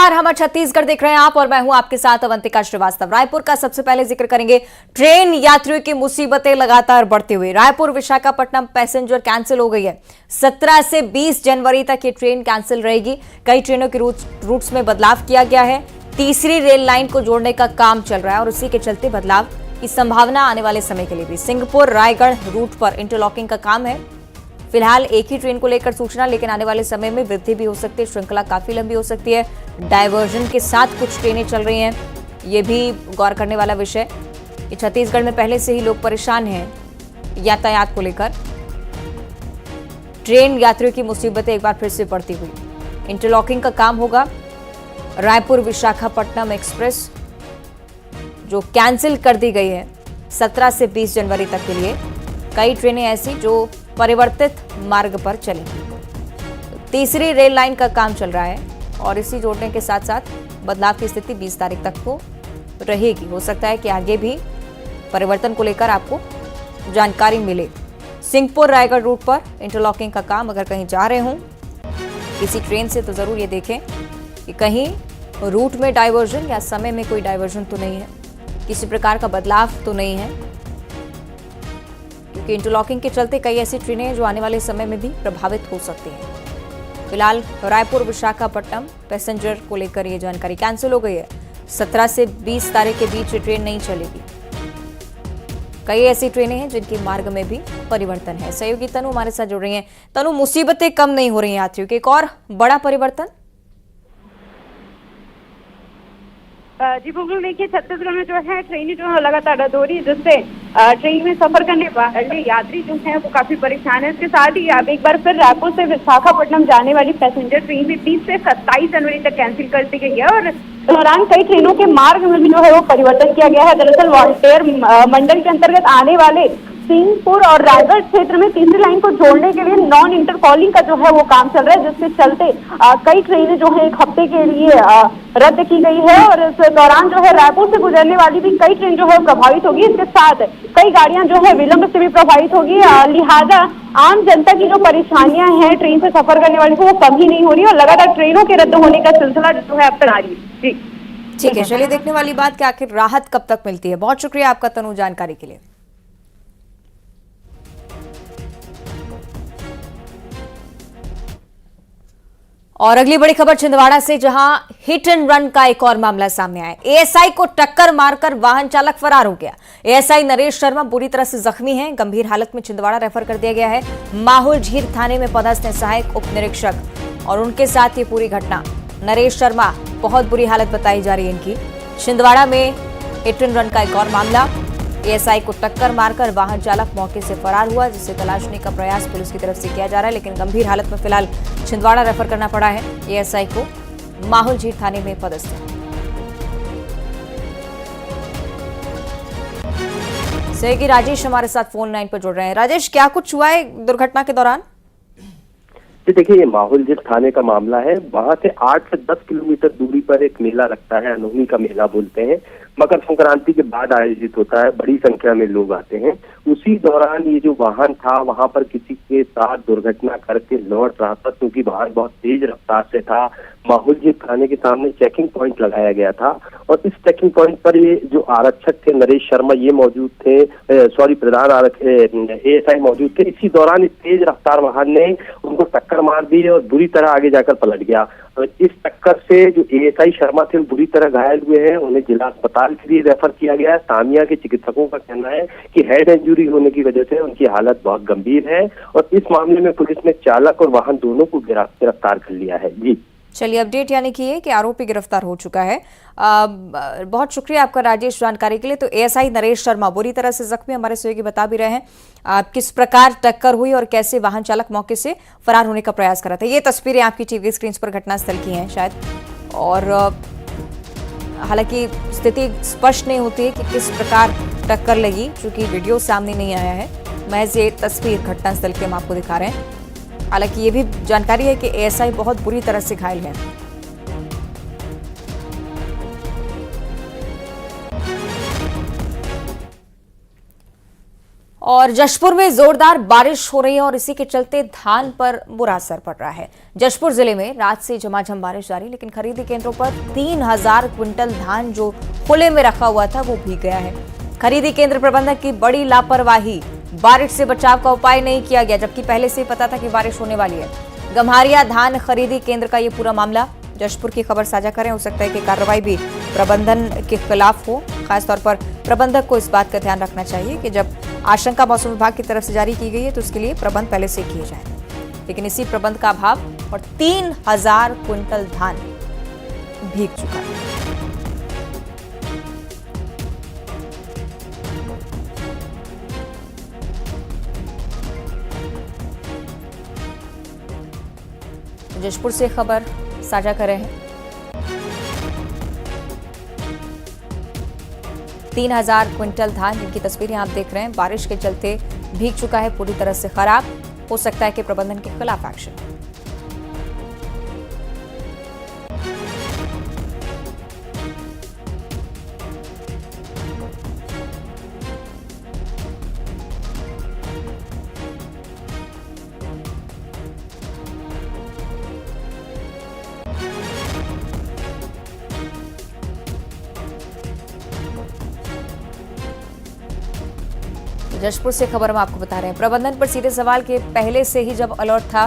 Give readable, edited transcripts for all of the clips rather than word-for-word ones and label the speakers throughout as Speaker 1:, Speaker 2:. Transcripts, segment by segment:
Speaker 1: नमस्कार, हम छत्तीसगढ़ देख रहे हैं आप और मैं हूं आपके साथ अवंतिका श्रीवास्तव। रायपुर का सबसे पहले जिक्र करेंगे। ट्रेन यात्रियों की मुसीबतें लगातार बढ़ती हुई। रायपुर विशाखापट्टनम पैसेंजर कैंसिल हो गई है। 17 से 20 जनवरी तक ये ट्रेन कैंसिल रहेगी। कई ट्रेनों के रूट्स में बदलाव किया गया है। तीसरी रेल लाइन को जोड़ने का काम चल रहा है और उसी के चलते बदलाव की संभावना आने वाले समय के लिए भी। सिंहपुर रायगढ़ रूट पर इंटरलॉकिंग का काम है। फिलहाल एक ही ट्रेन को लेकर सूचना, लेकिन आने वाले समय में वृद्धि भी हो सकती है। श्रृंखला काफी लंबी हो सकती है। डायवर्जन के साथ कुछ ट्रेनें चल रही हैं, ये भी गौर करने वाला विषय। छत्तीसगढ़ में पहले से ही लोग परेशान हैं यातायात को लेकर। ट्रेन यात्रियों की मुसीबतें एक बार फिर से बढ़ती हुई। इंटरलॉकिंग का काम होगा। रायपुर विशाखापट्टनम एक्सप्रेस जो कैंसिल कर दी गई है 17 से 20 जनवरी तक के लिए। कई ट्रेनें ऐसी जो परिवर्तित मार्ग पर चलेंगी। तीसरी रेल लाइन का काम चल रहा है और इसी जोड़ने के साथ साथ बदलाव की स्थिति 20 तारीख तक को रहेगी। हो सकता है कि आगे भी परिवर्तन को लेकर आपको जानकारी मिले। सिंहपुर रायगढ़ रूट पर इंटरलॉकिंग का काम, अगर कहीं जा रहे हों किसी ट्रेन से तो जरूर ये देखें कि कहीं रूट में डायवर्जन या समय में कोई डायवर्जन तो नहीं है, किसी प्रकार का बदलाव तो नहीं है, क्योंकि इंटरलॉकिंग के चलते कई ऐसी ट्रेनें हैं जो आने वाले समय में भी प्रभावित हो सकती हैं। फिलहाल रायपुर विशाखापट्टनम पैसेंजर को लेकर ये जानकारी कैंसिल हो गई है। 17 से 20 तारीख के बीच ये ट्रेन नहीं चलेगी। कई ऐसी ट्रेनें हैं जिनके मार्ग में भी परिवर्तन है। सहयोगी तनु हमारे साथ जुड़ रही हैं। तनु, मुसीबतें कम नहीं हो रही हैं यात्रियों की, एक और बड़ा परिवर्तन?
Speaker 2: जी बिल्कुल, देखिए छत्तीसगढ़ में जो है ट्रेनें जो है लगातार रद्द हो रही है, जिससे ट्रेन में सफर करने वाले यात्री जो हैं वो काफी परेशान है। इसके साथ ही अब एक बार फिर रायपुर से विशाखापट्टनम जाने वाली पैसेंजर ट्रेन भी 30 से 27 जनवरी तक कैंसिल कर दी गई है और इस दौरान कई ट्रेनों के मार्ग में भी जो है वो परिवर्तन किया गया है। दरअसल वॉल्टेयर मंडल के अंतर्गत आने वाले सिंहपुर और रायगढ़ क्षेत्र में तीसरी लाइन को जोड़ने के लिए नॉन इंटरकॉलिंग का जो है वो काम चल रहा है, जिसके चलते कई ट्रेनें जो है एक हफ्ते के लिए रद्द की गई है और इस दौरान जो है रायपुर से गुजरने वाली भी कई ट्रेन जो है प्रभावित होगी। इसके साथ कई गाड़ियां जो है विलंब से भी प्रभावित होगी। लिहाजा आम जनता की जो परेशानियां हैं ट्रेन से सफर करने वाली को वो कम ही नहीं हो रही और लगातार ट्रेनों के रद्द होने का सिलसिला जो है अब तक जारी है। जी
Speaker 1: ठीक है, चलिए देखने वाली बात कि आखिर राहत कब तक मिलती है। बहुत शुक्रिया आपका तनु जानकारी के लिए। और अगली बड़ी खबर छिंदवाड़ा से, जहां हिट एंड रन का एक और मामला सामने आया। एएसआई को टक्कर मारकर वाहन चालक फरार हो गया। एएसआई नरेश शर्मा बुरी तरह से जख्मी हैं। गंभीर हालत में छिंदवाड़ा रेफर कर दिया गया है। माहुल झीर थाने में पदस्थ हैं सहायक उप निरीक्षक और उनके साथ ये पूरी घटना। नरेश शर्मा बहुत बुरी हालत बताई जा रही है इनकी। छिंदवाड़ा में हिट एंड रन का एक और मामला। एएसआई को टक्कर मारकर वाहन चालक मौके से फरार हुआ, जिसे तलाशने का प्रयास पुलिस की तरफ से किया जा रहा है, लेकिन गंभीर हालत में फिलहाल छिंदवाड़ा रेफर करना पड़ा है। एएसआई को माहुल झीर थाने में पदस्थ है। सहयोगी राजेश हमारे साथ फोन लाइन पर जुड़ रहे हैं। राजेश, क्या कुछ हुआ है दुर्घटना के दौरान?
Speaker 3: देखिए, ये माहुल झीर थाने का मामला है। वहां से 8 से 10 किलोमीटर दूरी पर एक मेला लगता है, अनोनी का मेला बोलते हैं। मकर संक्रांति के बाद आयोजित होता है, बड़ी संख्या में लोग आते हैं। उसी दौरान ये जो वाहन था वहां पर किसी के साथ दुर्घटना करके लौट रहा था, क्योंकि वाहन बहुत तेज रफ्तार से था। माहुल झीर थाने के सामने चेकिंग पॉइंट लगाया गया था और इस चेकिंग पॉइंट पर ये जो आरक्षक थे नरेश शर्मा ये मौजूद थे, प्रधान आरक्षक एएसआई मौजूद थे। इसी दौरान इस तेज रफ्तार वाहन ने उनको टक्कर मार दी और बुरी तरह आगे जाकर पलट गया। इस टक्कर से जो एएसआई शर्मा थे बुरी तरह घायल हुए हैं। उन्हें जिला अस्पताल के लिए रेफर किया गया है। तामिया के चिकित्सकों का कहना है कि हेड इंजरी होने की वजह से उनकी हालत बहुत गंभीर है और इस मामले में पुलिस ने चालक और वाहन दोनों को गिरफ्तार कर लिया है। जी
Speaker 1: चलिए, अपडेट यानी कि ये कि आरोपी गिरफ्तार हो चुका है। बहुत शुक्रिया आपका राजेश जानकारी के लिए। तो एएसआई नरेश शर्मा बुरी तरह से जख्मी, हमारे सहयोगी बता भी रहे हैं किस प्रकार टक्कर हुई और कैसे वाहन चालक मौके से फरार होने का प्रयास कर रहा था। ये तस्वीरें आपकी टीवी स्क्रीन पर घटनास्थल की हैं शायद, और हालांकि स्थिति स्पष्ट नहीं होती है कि किस प्रकार टक्कर लगी, चूंकि वीडियो सामने नहीं आया है। महज ये तस्वीर घटनास्थल की हम आपको दिखा रहे हैं। हालांकि ये भी जानकारी है कि एएसआई बहुत बुरी तरह से घायल है। और जशपुर में जोरदार बारिश हो रही है और इसी के चलते धान पर बुरा असर पड़ रहा है। जशपुर जिले में रात से झमाझम बारिश जारी, लेकिन खरीदी केंद्रों पर 3000 क्विंटल धान जो खुले में रखा हुआ था वो भीग गया है। खरीदी केंद्र प्रबंधक की बड़ी लापरवाही, बारिश से बचाव का उपाय नहीं किया गया, जबकि पहले से पता था कि बारिश होने वाली है। गम्हारिया धान खरीदी केंद्र का ये पूरा मामला। जशपुर की खबर साझा करें, हो सकता है कि कार्रवाई भी प्रबंधन के खिलाफ हो। खासतौर पर प्रबंधक को इस बात का ध्यान रखना चाहिए कि जब आशंका मौसम विभाग की तरफ से जारी की गई है तो उसके लिए प्रबंध पहले से किए जाएं, लेकिन इसी प्रबंध का अभाव और 3000 क्विंटल धान भीग चुका है। जशपुर से खबर साझा कर रहे हैं। 3000 क्विंटल धान, जिनकी तस्वीरें आप देख रहे हैं, बारिश के चलते भीग चुका है, पूरी तरह से खराब। हो सकता है कि प्रबंधन के खिलाफ एक्शन। जशपुर से खबर हम आपको बता रहे हैं। प्रबंधन पर सीधे सवाल के पहले से ही जब अलर्ट था,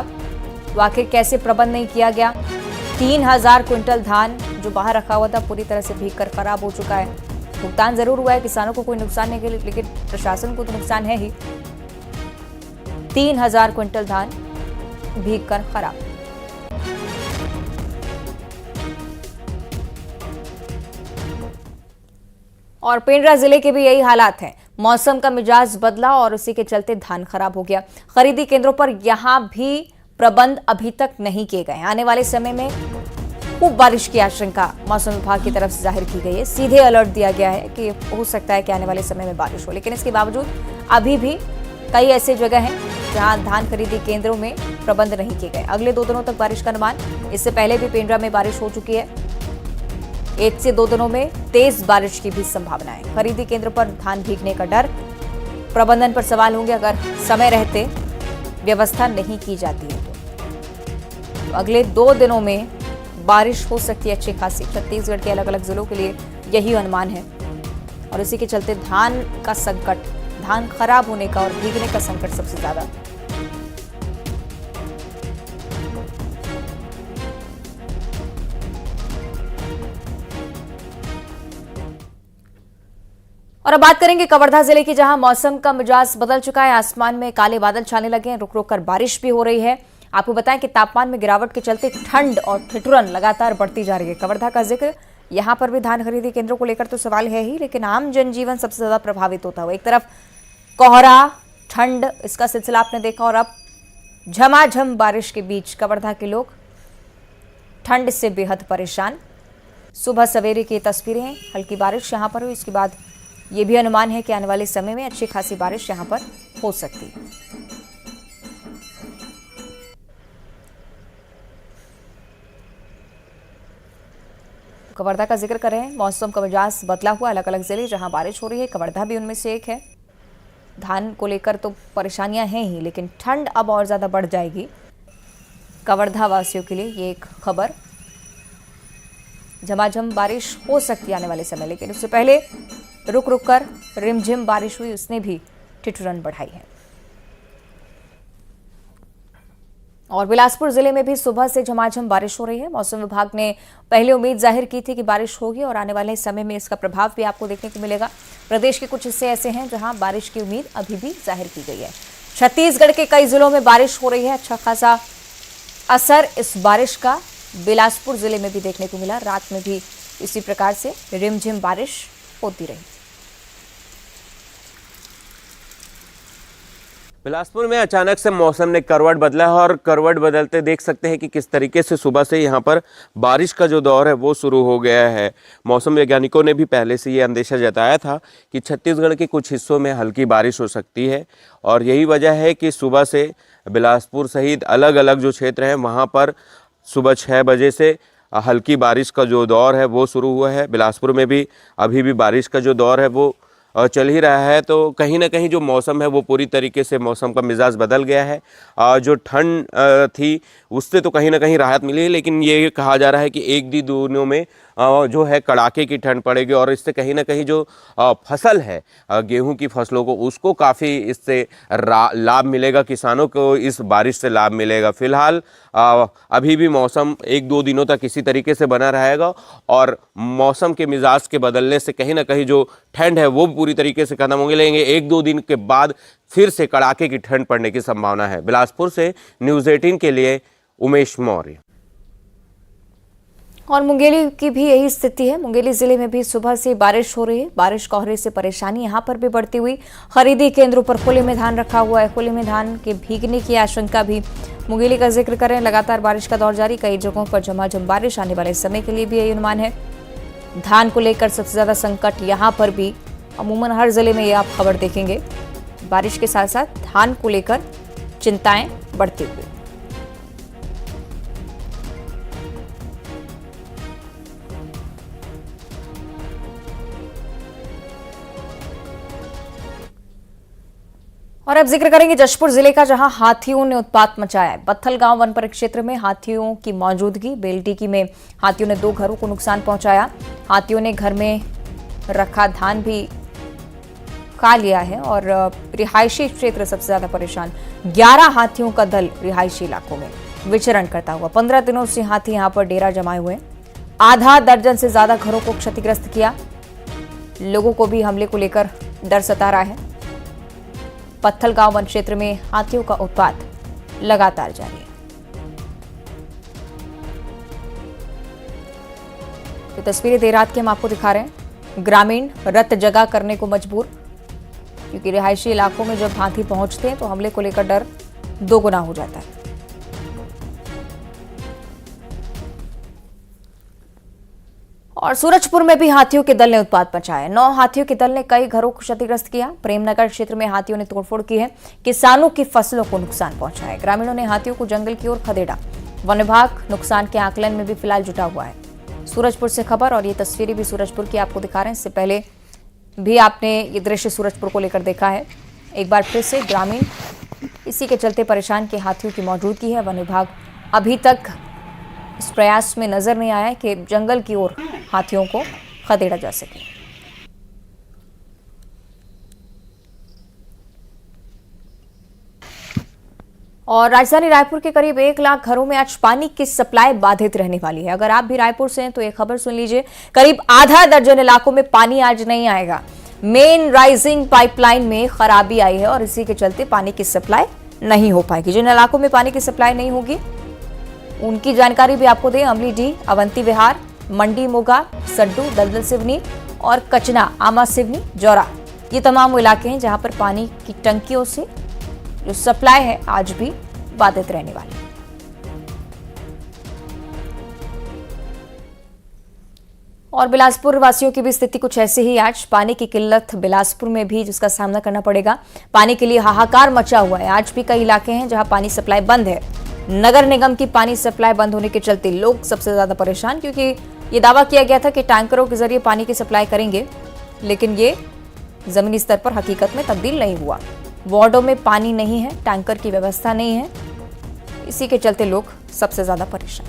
Speaker 1: तो आखिर कैसे प्रबंध नहीं किया गया। 3000 क्विंटल धान जो बाहर रखा हुआ था पूरी तरह से भीग कर खराब हो चुका है। भुगतान जरूर हुआ है, किसानों को कोई नुकसान नहीं हुआ, लेकिन प्रशासन को तो नुकसान है ही। 3000 क्विंटल धान भीग कर खराब। और पेंड्रा जिले के भी यही हालात हैं। मौसम का मिजाज बदला और उसी के चलते धान खराब हो गया। खरीदी केंद्रों पर यहां भी प्रबंध अभी तक नहीं किए गए। आने वाले समय में खूब बारिश की आशंका मौसम विभाग की तरफ से जाहिर की गई है। सीधे अलर्ट दिया गया है कि हो सकता है कि आने वाले समय में बारिश हो, लेकिन इसके बावजूद अभी भी कई ऐसे जगह हैं जहां धान खरीदी केंद्रों में प्रबंध नहीं किए गए। अगले 2 दिनों तक बारिश का अनुमान। इससे पहले भी पेंड्रा में बारिश हो चुकी है। 1 से 2 दिनों में तेज बारिश की भी संभावना है। खरीदी केंद्र पर धान भीगने का डर, प्रबंधन पर सवाल होंगे अगर समय रहते व्यवस्था नहीं की जाती है तो अगले 2 दिनों में बारिश हो सकती है अच्छी खासी। छत्तीसगढ़ के अलग अलग जिलों के लिए यही अनुमान है और इसी के चलते धान का संकट, धान खराब होने का और भीगने का संकट सबसे ज्यादा। और अब बात करेंगे कवर्धा जिले की, जहां मौसम का मिजाज बदल चुका है। आसमान में काले बादल छाने लगे हैं, रुक रुक कर बारिश भी हो रही है। आपको बताएं कि तापमान में गिरावट के चलते ठंड और ठिठुरन लगातार बढ़ती जा रही है। कवर्धा का जिक्र, यहां पर भी धान खरीदी केंद्रों को लेकर तो सवाल है ही, लेकिन आम जनजीवन सबसे ज्यादा प्रभावित होता हुआ। एक तरफ कोहरा, ठंड, इसका सिलसिला आपने देखा, और अब झमाझम बारिश के बीच कवर्धा के लोग ठंड से बेहद परेशान। सुबह सवेरे की तस्वीरें, हल्की बारिश यहां पर हुई, इसके बाद ये भी अनुमान है कि आने वाले समय में अच्छी खासी बारिश यहां पर हो सकती है। कवर्धा का जिक्र करें, मौसम का मिजाज बदला हुआ, अलग अलग जिले जहां बारिश हो रही है, कवर्धा भी उनमें से एक है। धान को लेकर तो परेशानियां हैं ही, लेकिन ठंड अब और ज्यादा बढ़ जाएगी कवर्धा वासियों के लिए। ये एक खबर, झमाझम बारिश हो सकती है आने वाले समय, लेकिन उससे पहले रुक रुक कर रिमझिम बारिश हुई, उसने भी ठिठुरन बढ़ाई है। और बिलासपुर जिले में भी सुबह से झमाझम बारिश हो रही है। मौसम विभाग ने पहले उम्मीद जाहिर की थी कि बारिश होगी और आने वाले समय में इसका प्रभाव भी आपको देखने को मिलेगा। प्रदेश के कुछ हिस्से ऐसे हैं जहां बारिश की उम्मीद अभी भी जाहिर की गई है। छत्तीसगढ़ के कई जिलों में बारिश हो रही है। अच्छा खासा असर इस बारिश का बिलासपुर जिले में भी देखने को मिला। रात में भी इसी प्रकार से रिमझिम बारिश होती रही।
Speaker 4: बिलासपुर में अचानक से मौसम ने करवट बदला है और करवट बदलते देख सकते हैं कि किस तरीके से सुबह से यहाँ पर बारिश का जो दौर है वो शुरू हो गया है। मौसम वैज्ञानिकों ने भी पहले से ये अंदेशा जताया था कि छत्तीसगढ़ के कुछ हिस्सों में हल्की बारिश हो सकती है और यही वजह है कि सुबह से बिलासपुर सहित अलग अलग जो क्षेत्र हैं वहाँ पर सुबह 6 बजे से हल्की बारिश का जो दौर है वो शुरू हुआ है। बिलासपुर में भी अभी भी बारिश का जो दौर है वो चल ही रहा है, तो कहीं ना कहीं जो मौसम है वो पूरी तरीके से मौसम का मिजाज बदल गया है। जो ठंड थी उससे तो कहीं ना कहीं राहत मिली है, लेकिन ये कहा जा रहा है कि एक भी दिनों में जो है कड़ाके की ठंड पड़ेगी और इससे कहीं ना कहीं जो फसल है गेहूं की फसलों को उसको काफ़ी इससे लाभ मिलेगा, किसानों को इस बारिश से लाभ मिलेगा। फिलहाल अभी भी मौसम एक दो दिनों तक इसी तरीके से बना रहेगा और मौसम के मिजाज के बदलने से कहीं ना कहीं जो ठंड है वो पूरी तरीके से खत्म होंगे, लेंगे एक दो दिन के बाद फिर से कड़ाके की ठंड पड़ने की संभावना है। बिलासपुर से न्यूज़ 18 के लिए उमेश मौर्य।
Speaker 1: और मुंगेली की भी यही स्थिति है। मुंगेली जिले में भी सुबह से बारिश हो रही है। बारिश कोहरे से परेशानी यहां पर भी बढ़ती हुई। खरीदी केंद्रों पर खुले में धान रखा हुआ है। खुले में धान के भीगने की आशंका भी। मुंगेली का जिक्र करें, लगातार बारिश का दौर जारी, कई जगहों पर झमाझम बारिश, आने वाले समय के लिए भी यही अनुमान है। धान को लेकर सबसे ज्यादा संकट यहां पर भी, अमूमन हर जिले में ये आप खबर देखेंगे। बारिश के साथ साथ धान को लेकर चिंताएं बढ़ती हुई। और अब जिक्र करेंगे जशपुर जिले का, जहां हाथियों ने उत्पात मचाया है। बत्थल गांव वन परिक्षेत्र में हाथियों की मौजूदगी। बेलटीकी में हाथियों ने 2 घरों को नुकसान पहुंचाया। हाथियों ने घर में रखा धान भी खा लिया है और रिहायशी क्षेत्र सबसे ज्यादा परेशान। 11 हाथियों का दल रिहायशी इलाकों में विचरण करता हुआ। 15 दिनों से हाथी यहां पर डेरा जमाए हुए। आधा दर्जन से ज्यादा घरों को क्षतिग्रस्त किया। लोगों को भी हमले को लेकर डर सता रहा है। पत्थल गांव वन क्षेत्र में हाथियों का उत्पात लगातार जारी है। ये तस्वीरें देर रात की हम आपको दिखा रहे हैं। ग्रामीण रत जगह करने को मजबूर, क्योंकि रिहायशी इलाकों में जब हाथी पहुंचते हैं तो हमले को लेकर डर दोगुना हो जाता है। और सूरजपुर में भी हाथियों के दल ने उत्पात मचाया। 9 हाथियों के दल ने कई घरों को क्षतिग्रस्त किया। प्रेमनगर क्षेत्र में हाथियों ने तोड़फोड़ की है। किसानों की फसलों को नुकसान पहुंचाया। ग्रामीणों ने हाथियों को जंगल की ओर खदेड़ा। वन विभाग नुकसान के आकलन में भी फिलहाल जुटा हुआ है। सूरजपुर से खबर, और ये तस्वीरें भी सूरजपुर की आपको दिखा रहे हैं। इससे पहले भी आपने ये दृश्य सूरजपुर को लेकर देखा है। एक बार फिर से ग्रामीण इसी के चलते परेशान के हाथियों की मौजूदगी है। वन विभाग अभी तक इस प्रयास में नजर नहीं आया है कि जंगल की ओर हाथियों को खदेड़ा जा सके। और राजधानी रायपुर के करीब 1 लाख घरों में आज पानी की सप्लाई बाधित रहने वाली है। अगर आप भी रायपुर से हैं तो एक खबर सुन लीजिए। करीब आधा दर्जन इलाकों में पानी आज नहीं आएगा। मेन राइजिंग पाइपलाइन में खराबी आई है और इसी के चलते पानी की सप्लाई नहीं हो पाएगी। जिन इलाकों में पानी की सप्लाई नहीं होगी उनकी जानकारी भी आपको दें। अमलीडीह, अवंती विहार, मंडी मोगा, सड्डू, दलदल सिवनी और कचना, आमा सिवनी, जौरा, ये तमाम वो इलाके हैं जहां पर पानी की टंकियों से जो सप्लाई है आज भी बाधित रहने वाली है। और बिलासपुर वासियों की भी स्थिति कुछ ऐसे ही। आज पानी की किल्लत बिलासपुर में भी जिसका सामना करना पड़ेगा। पानी के लिए हाहाकार मचा हुआ है। आज भी कई इलाके हैं जहां पानी सप्लाई बंद है। नगर निगम की पानी सप्लाई बंद होने के चलते लोग सबसे ज्यादा परेशान, क्योंकि ये दावा किया गया था कि टैंकरों के जरिए पानी की सप्लाई करेंगे, लेकिन ये जमीनी स्तर पर हकीकत में तब्दील नहीं हुआ। वार्डों में पानी नहीं है, टैंकर की व्यवस्था नहीं है, इसी के चलते लोग सबसे ज्यादा परेशान।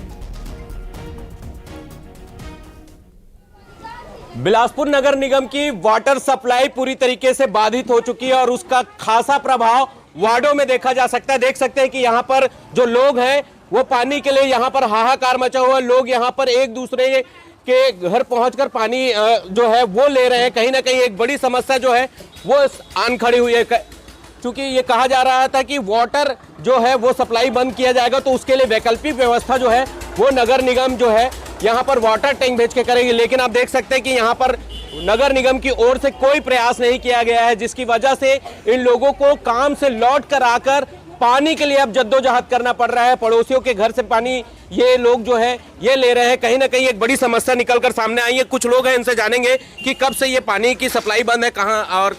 Speaker 4: बिलासपुर नगर निगम की वाटर सप्लाई पूरी तरीके से बाधित हो चुकी है और उसका खासा प्रभाव वार्डों में देखा जा सकता है। देख सकते हैं कि यहाँ पर जो लोग हैं वो पानी के लिए यहाँ पर हाहाकार मचा हुआ है। लोग यहाँ पर एक दूसरे के घर पहुंचकर पानी जो है वो ले रहे हैं। कहीं ना कहीं एक बड़ी समस्या जो है वो आन खड़ी हुई है, क्योंकि ये कहा जा रहा था कि वाटर जो है वो सप्लाई बंद किया जाएगा, तो उसके लिए वैकल्पिक व्यवस्था जो है वो नगर निगम जो है यहाँ पर वाटर टैंक भेज के करेगी। लेकिन आप देख सकते हैं कि यहाँ पर नगर निगम की ओर से कोई प्रयास नहीं किया गया है, जिसकी वजह से इन लोगों को काम से लौट कर आकर पानी के लिए अब जद्दोजहद करना पड़ रहा है। पड़ोसियों के घर से पानी ये लोग जो है ये ले रहे हैं। कहीं ना कहीं एक बड़ी समस्या निकलकर सामने आई है। कुछ लोग हैं, इनसे जानेंगे कि कब से ये पानी की सप्लाई बंद है, कहाँ और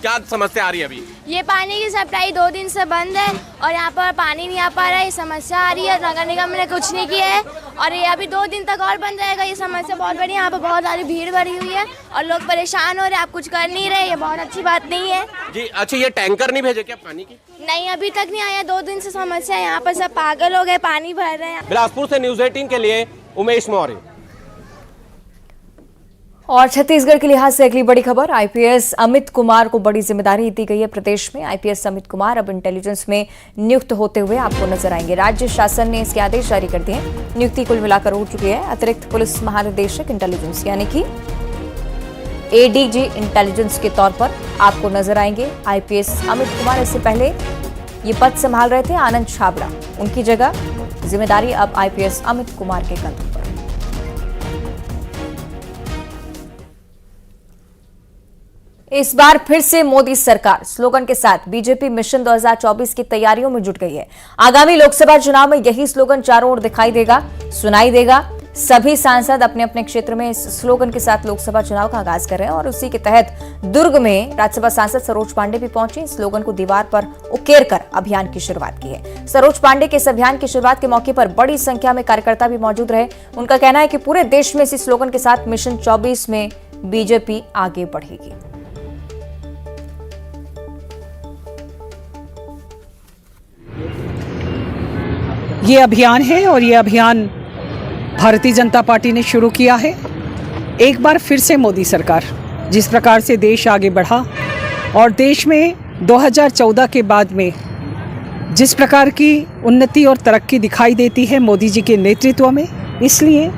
Speaker 4: क्या समस्या आ रही है अभी?
Speaker 5: ये पानी की सप्लाई 2 दिन से बंद है और यहाँ पर पानी नहीं आ पा रहा है। ये समस्या आ रही है, नगर निगम ने कुछ नहीं किया है और ये अभी 2 दिन तक और बंद रहेगा। ये समस्या बहुत बड़ी है, यहाँ पर बहुत सारी भीड़ भरी हुई है और लोग परेशान हो रहे हैं। आप कुछ कर नहीं रहे, ये बहुत अच्छी बात नहीं है
Speaker 4: जी। अच्छा, ये टैंकर नहीं भेजे क्या पानी की?
Speaker 5: नहीं, अभी तक नहीं आया। 2 दिन से समस्या है, यहाँ पर सब पागल हो गए, पानी भर रहे हैं।
Speaker 4: बिलासपुर से न्यूज़ 18 के लिए उमेश मौर्य।
Speaker 1: और छत्तीसगढ़ के लिहाज से अगली बड़ी खबर, आईपीएस अमित कुमार को बड़ी जिम्मेदारी दी गई है प्रदेश में। आईपीएस अमित कुमार अब इंटेलिजेंस में नियुक्त होते हुए आपको नजर आएंगे। राज्य शासन ने इसके आदेश जारी कर दिए। नियुक्ति कुल मिलाकर हो चुकी है। अतिरिक्त पुलिस महानिदेशक इंटेलिजेंस यानी कि एडीजी इंटेलिजेंस के तौर पर आपको नजर आएंगे आईपीएस अमित कुमार। इससे पहले ये पद संभाल रहे थे आनंद छाबड़ा, उनकी जगह जिम्मेदारी अब आईपीएस अमित कुमार के कंधों पर। इस बार फिर से मोदी सरकार स्लोगन के साथ बीजेपी मिशन 2024 की तैयारियों में जुट गई है। आगामी लोकसभा चुनाव में यही स्लोगन चारों ओर दिखाई देगा, सुनाई देगा। सभी सांसद अपने अपने क्षेत्र में इस स्लोगन के साथ लोकसभा चुनाव का आगाज कर रहे हैं और उसी के तहत दुर्ग में राज्यसभा सांसद सरोज पांडे भी पहुंचे। स्लोगन को दीवार पर उकेर कर अभियान की शुरुआत की है। सरोज पांडे के इस अभियान की शुरुआत के मौके पर बड़ी संख्या में कार्यकर्ता भी मौजूद रहे। उनका कहना है कि पूरे देश में इस स्लोगन के साथ मिशन 24 में बीजेपी आगे बढ़ेगी।
Speaker 6: ये अभियान है और ये अभियान भारतीय जनता पार्टी ने शुरू किया है। एक बार फिर से मोदी सरकार जिस प्रकार से देश आगे बढ़ा और देश में 2014 के बाद में जिस प्रकार की उन्नति और तरक्की दिखाई देती है मोदी जी के नेतृत्व में, इसलिए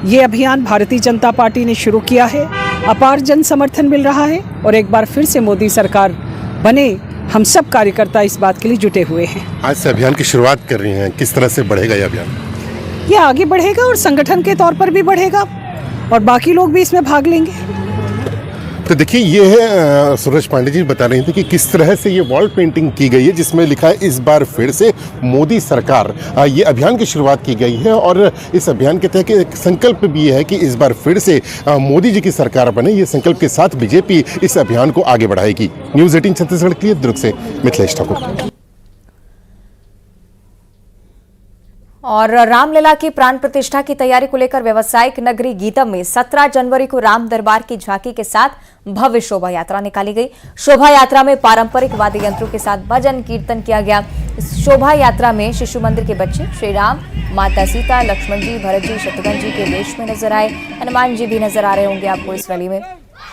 Speaker 6: ये अभियान भारतीय जनता पार्टी ने शुरू किया है। अपार जन समर्थन मिल रहा है और एक बार फिर से मोदी सरकार बने, हम सब कार्यकर्ता इस बात के लिए जुटे हुए हैं।
Speaker 7: आज से अभियान की शुरुआत कर रही हैं, किस तरह से बढ़ेगा ये अभियान?
Speaker 6: ये आगे बढ़ेगा और संगठन के तौर पर भी बढ़ेगा और बाकी लोग भी इसमें भाग लेंगे।
Speaker 7: तो देखिए, ये है सरोज पांडे जी बता रही थी कि किस तरह से ये वॉल पेंटिंग की गई है जिसमें लिखा है इस बार फिर से मोदी सरकार। ये अभियान की शुरुआत की गई है और इस अभियान के तहत एक संकल्प भी है कि इस बार फिर से मोदी जी की सरकार बने। ये संकल्प के साथ बीजेपी इस अभियान को आगे बढ़ाएगी। न्यूज़ 18 छत्तीसगढ़ के लिए दुर्ग से मिथिलेश ठाकुर।
Speaker 1: और रामलला की प्राण प्रतिष्ठा की तैयारी को लेकर व्यवसायिक नगरी गीतम में 17 जनवरी को राम दरबार की झांकी के साथ भव्य शोभा यात्रा निकाली गई। शोभा यात्रा में पारंपरिक वाद्य यंत्रों के साथ भजन कीर्तन किया गया। इस शोभा यात्रा में शिशु मंदिर के बच्चे श्री राम, माता सीता, लक्ष्मण जी, भरत जी, शत्रुघ्न जी के वेश में नजर आए। हनुमान जी भी नजर आ रहे होंगे आपको इस रैली में।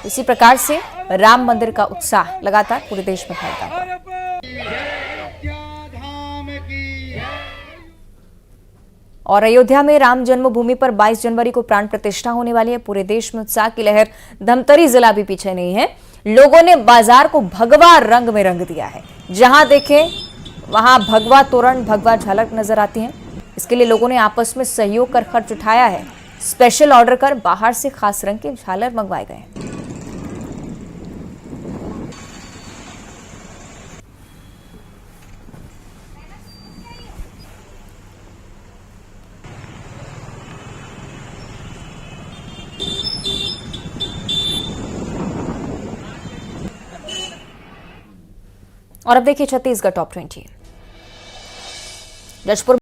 Speaker 1: इसी प्रकार से राम मंदिर का उत्साह लगातार पूरे देश में फैलता हुआ। और अयोध्या में राम जन्मभूमि पर 22 जनवरी को प्राण प्रतिष्ठा होने वाली है। पूरे देश में उत्साह की लहर। धमतरी जिला भी पीछे नहीं है। लोगों ने बाजार को भगवा रंग में रंग दिया है। जहां देखें वहां भगवा तोरण, भगवा झलक नजर आती है। इसके लिए लोगों ने आपस में सहयोग कर खर्च उठाया है। स्पेशल ऑर्डर कर बाहर से खास रंग के झालर मंगवाए गए। और अब देखिए छत्तीसगढ़ टॉप 20। जशपुर